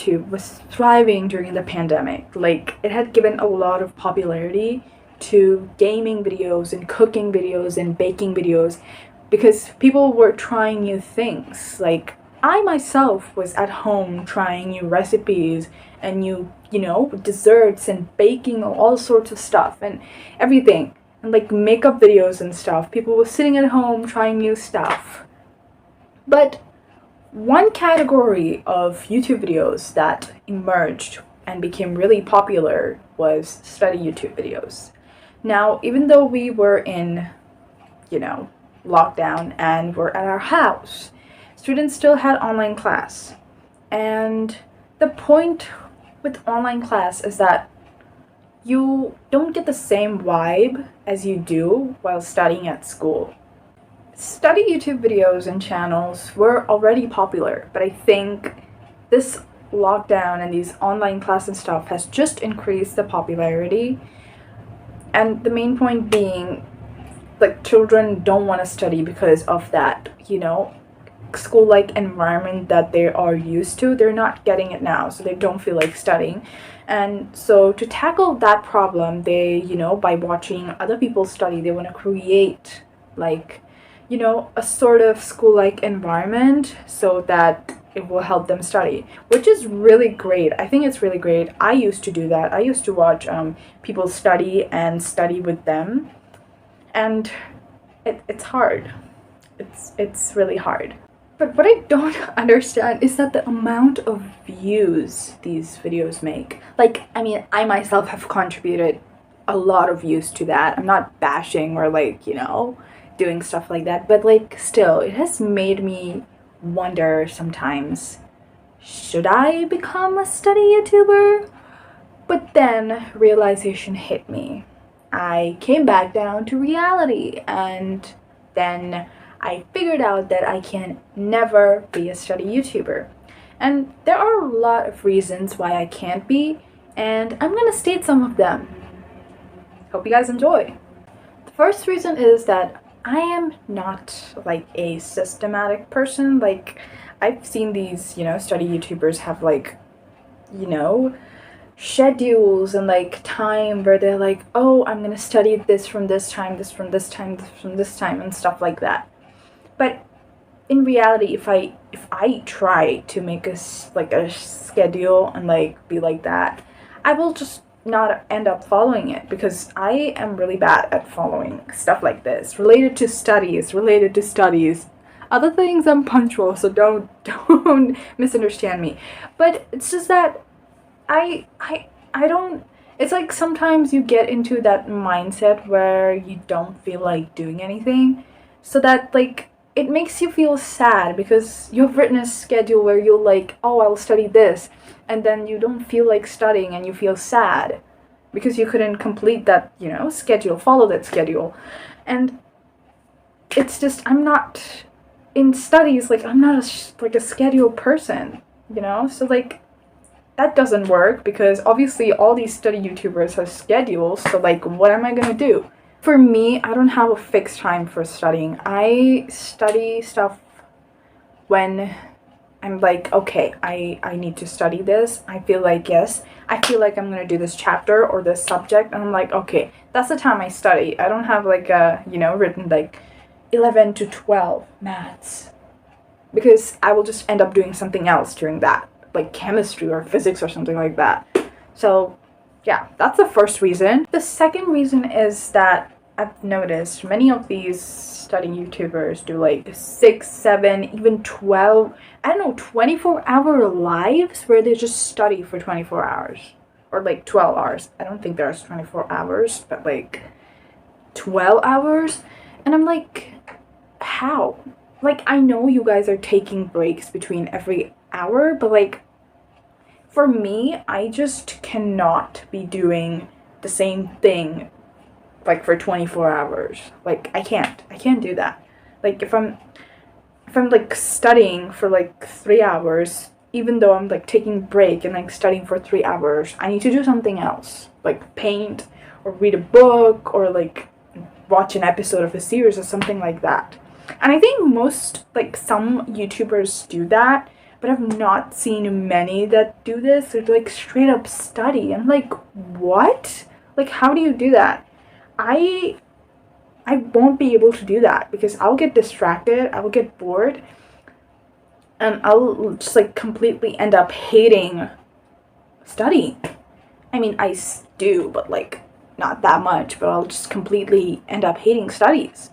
YouTube was thriving during the pandemic. Like, it had given a lot of popularity to gaming videos and cooking videos and baking videos because people were trying new things. Like, I myself was at home trying new recipes and new, desserts and baking all sorts of stuff and everything. And like makeup videos and stuff. People were sitting at home trying new stuff. But one category of YouTube videos that emerged and became really popular was study YouTube videos. Now, even though we were in, lockdown and we're at our house, students still had online class. And the point with online class is that you don't get the same vibe as you do while studying at school. Study YouTube videos and channels were already popular, but I think this lockdown and these online class and stuff has just increased the popularity. And the main point being, like, children don't want to study because of that, school-like environment that they are used to. They're not getting it now, so they don't feel like studying. And so to tackle that problem, they, by watching other people study, they want to create, like, a sort of school-like environment so that it will help them study, which is really great. I think it's really great. I used to do that. I used to watch people study and study with them, and it's hard. It's really hard. But what I don't understand is that the amount of views these videos make. Like, I myself have contributed a lot of views to that. I'm not bashing or doing stuff like that, but still, it has made me wonder sometimes, should I become a study YouTuber? But then realization hit me. I came back down to reality, and then I figured out that I can never be a study YouTuber. And there are a lot of reasons why I can't be, and I'm gonna state some of them. Hope you guys enjoy. The first reason is that I am not a systematic person. I've seen these, study YouTubers have schedules and time where they're like, oh, I'm gonna study this from this time, this from this time, this from this time, and stuff like that. But in reality, if I try to make a schedule and be like that, I will just not end up following it, because I am really bad at following stuff like this related to studies. Other things I'm punctual, so don't misunderstand me. But it's just that I don't. It's like sometimes you get into that mindset where you don't feel like doing anything, so that it makes you feel sad because you've written a schedule where you're oh, I'll study this, and then you don't feel like studying and you feel sad because you couldn't complete that, schedule, follow that schedule. And it's just, I'm not, in studies, I'm not a schedule person, so that doesn't work, because obviously all these study YouTubers have schedules, so what am I gonna do? For me, I don't have a fixed time for studying. I study stuff when I'm okay, I need to study this. I feel yes, I feel I'm gonna do this chapter or this subject, and I'm okay, that's the time I study. I don't have written 11 to 12 maths, because I will just end up doing something else during that, chemistry or physics or something like that. So yeah, that's the first reason. The second reason is that I've noticed many of these study YouTubers do 6, 7, even 12, 24-hour lives where they just study for 24 hours. Or 12 hours. I don't think there's 24 hours, but 12 hours. And I'm how? I know you guys are taking breaks between every hour, but for me, I just cannot be doing the same thing for 24 hours. I can't do that. If I'm studying for 3 hours, even though I'm taking break and studying for 3 hours, I need to do something else, paint or read a book or watch an episode of a series or something like that. And I think most some YouTubers do that, but I've not seen many that do this. They're like straight up study. I'm like, what? Like, how do you do that? I won't be able to do that because I'll get distracted, I will get bored, and I'll just like completely end up hating studying. I mean, I do, but like not that much, but I'll just completely end up hating studies.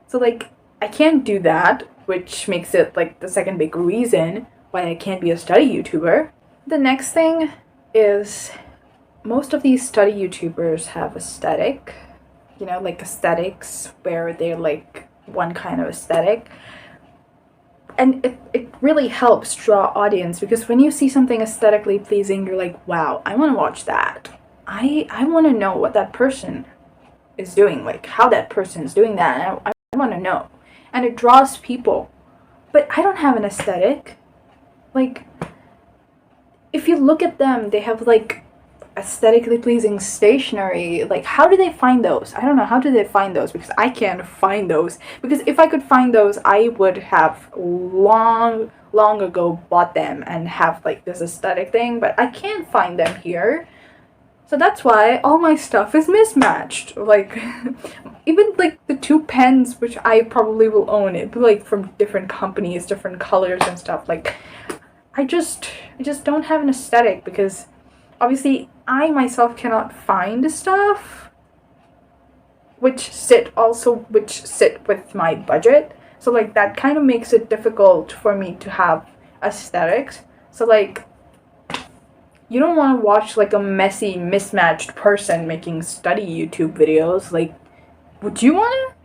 So like, I can't do that, which makes it like the second big reason why I can't be a study YouTuber. The next thing is most of these study YouTubers have aesthetic, you know, like aesthetics where they're like one kind of aesthetic. And it really helps draw audience because when you see something aesthetically pleasing, you're like, wow, I want to watch that. I want to know what that person is doing, like how that person is doing that. I want to know. And it draws people. But I don't have an aesthetic. Like, if you look at them, they have like aesthetically pleasing stationery. Like, how do they find those? I don't know, how do they find those? Because I can't find those. Because if I could find those, I would have long ago bought them and have like this aesthetic thing, but I can't find them here. So that's why all my stuff is mismatched. Like, even like the 2 pens, which I probably will own, it, but like from different companies, different colors and stuff. Like, I just don't have an aesthetic because obviously I myself cannot find stuff which sit with my budget. So like that kind of makes it difficult for me to have aesthetics. So like, you don't want to watch like a messy, mismatched person making study YouTube videos. Like, would you want to?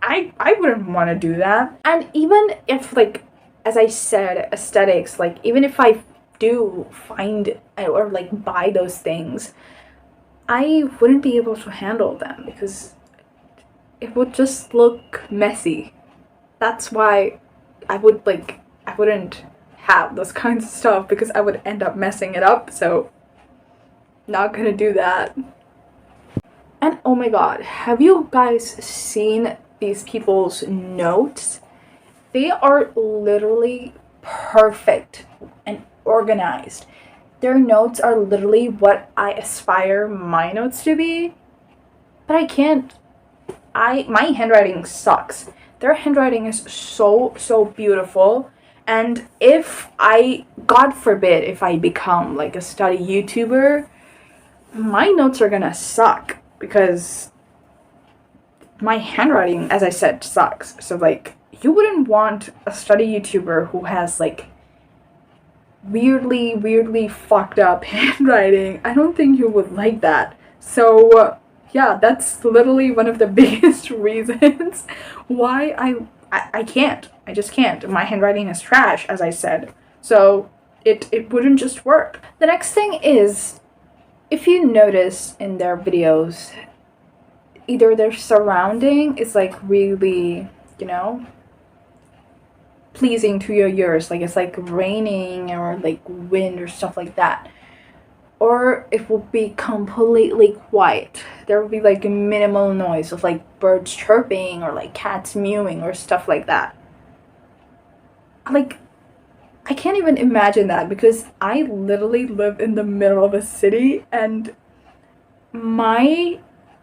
I wouldn't want to do that. And even if like, as I said, aesthetics, like even if I do find or like buy those things, I wouldn't be able to handle them because it would just look messy. That's why I wouldn't have those kinds of stuff because I would end up messing it up. So not gonna do that. And oh my god, have you guys seen these people's notes? They are literally perfect and organized. Their notes are literally what I aspire my notes to be, but I can't. My handwriting sucks. Their handwriting is so beautiful. And if God forbid, if I become like a study YouTuber, my notes are gonna suck because my handwriting, as I said, sucks. So like, you wouldn't want a study YouTuber who has like weirdly fucked up handwriting. I don't think you would like that. So yeah, that's literally one of the biggest reasons why I can't. I just can't. My handwriting is trash, as I said. So it wouldn't just work. The next thing is, if you notice in their videos, either their surrounding is like really, you know, pleasing to your ears, like it's like raining or like wind or stuff like that, or it will be completely quiet. There will be like a minimal noise of like birds chirping or like cats mewing or stuff like that. Like, I can't even imagine that because I literally live in the middle of a city, and my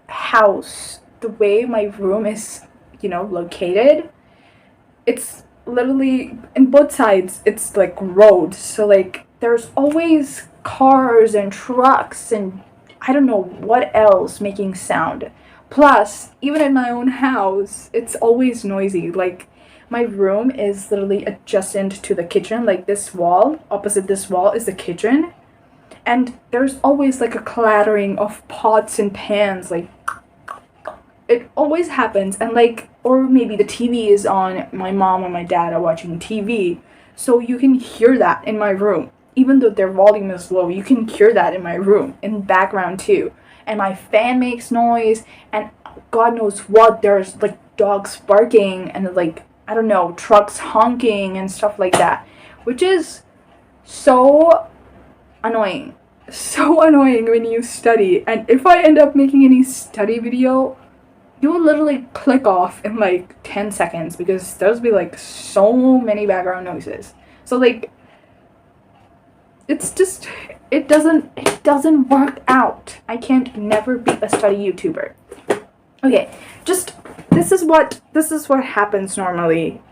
house, the way my room is, you know, located, it's literally in both sides, it's like roads. So like, there's always cars and trucks and I don't know what else making sound. Plus, even in my own house, it's always noisy. Like, my room is literally adjacent to the kitchen. Like, this wall, opposite this wall is the kitchen. And there's always like a clattering of pots and pans. Like, it always happens. And like, or maybe the TV is on, my mom or my dad are watching TV. So you can hear that in my room. Even though their volume is low, you can hear that in my room, in the background too. And my fan makes noise, and God knows what, there's like dogs barking, and like, I don't know, trucks honking and stuff like that. Which is so annoying. So annoying when you study. And if I end up making any study video, you will literally click off in like 10 seconds because there's be like so many background noises. So like, it's just, it doesn't work out. I can't never be a study YouTuber. Okay, just, this is what happens normally.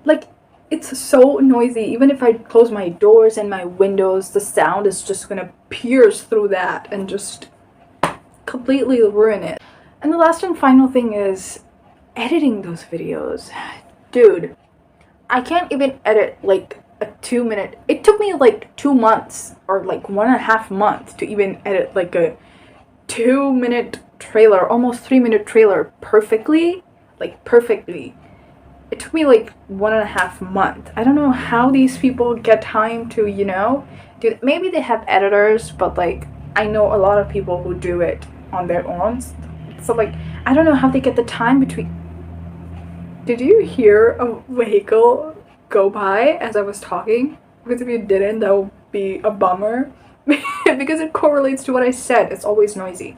Like, it's so noisy. Even if I close my doors and my windows, the sound is just gonna pierce through that and just completely ruin it. And the last and final thing is editing those videos. Dude, I can't even edit like a 2-minute. It took me like 2 months or like 1.5 months to even edit like a 2-minute trailer, almost 3-minute trailer perfectly. Like perfectly. It took me like 1.5 months. I don't know how these people get time to, you know, do. Maybe they have editors, but like I know a lot of people who do it on their own. So like I don't know how they get the time between. Did you hear a vehicle go by as I was talking? Because if you didn't, that would be a bummer. Because it correlates to what I said. It's always noisy.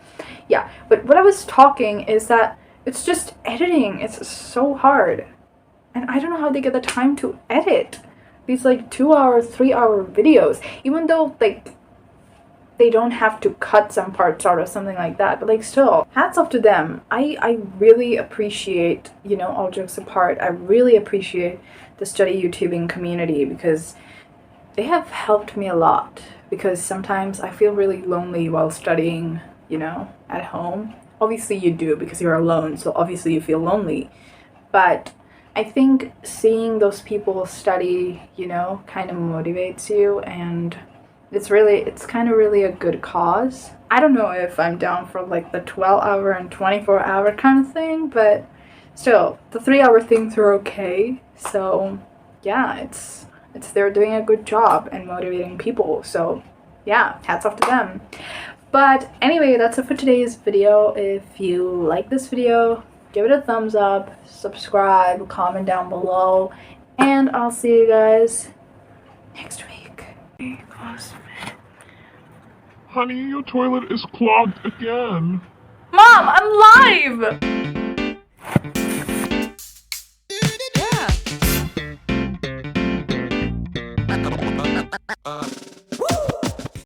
Yeah, but what I was talking is that it's just editing. It's so hard. And I don't know how they get the time to edit these like 2-hour, 3-hour videos. Even though like they don't have to cut some parts out or something like that. But like still, hats off to them. I really appreciate, you know, all jokes apart, I really appreciate the study YouTubing community because they have helped me a lot. Because sometimes I feel really lonely while studying, you know, at home. Obviously you do because you're alone, so obviously you feel lonely. But I think seeing those people study, you know, kind of motivates you, and it's kind of really a good cause. I don't know if I'm down for like the 12-hour and 24-hour kind of thing, but still, the 3-hour things are okay. So yeah, it's they're doing a good job and motivating people. So yeah, hats off to them. But anyway, that's it for today's video. If you like this video, give it a thumbs up, subscribe, comment down below, and I'll see you guys next week. Honey, your toilet is clogged again. Mom, I'm live!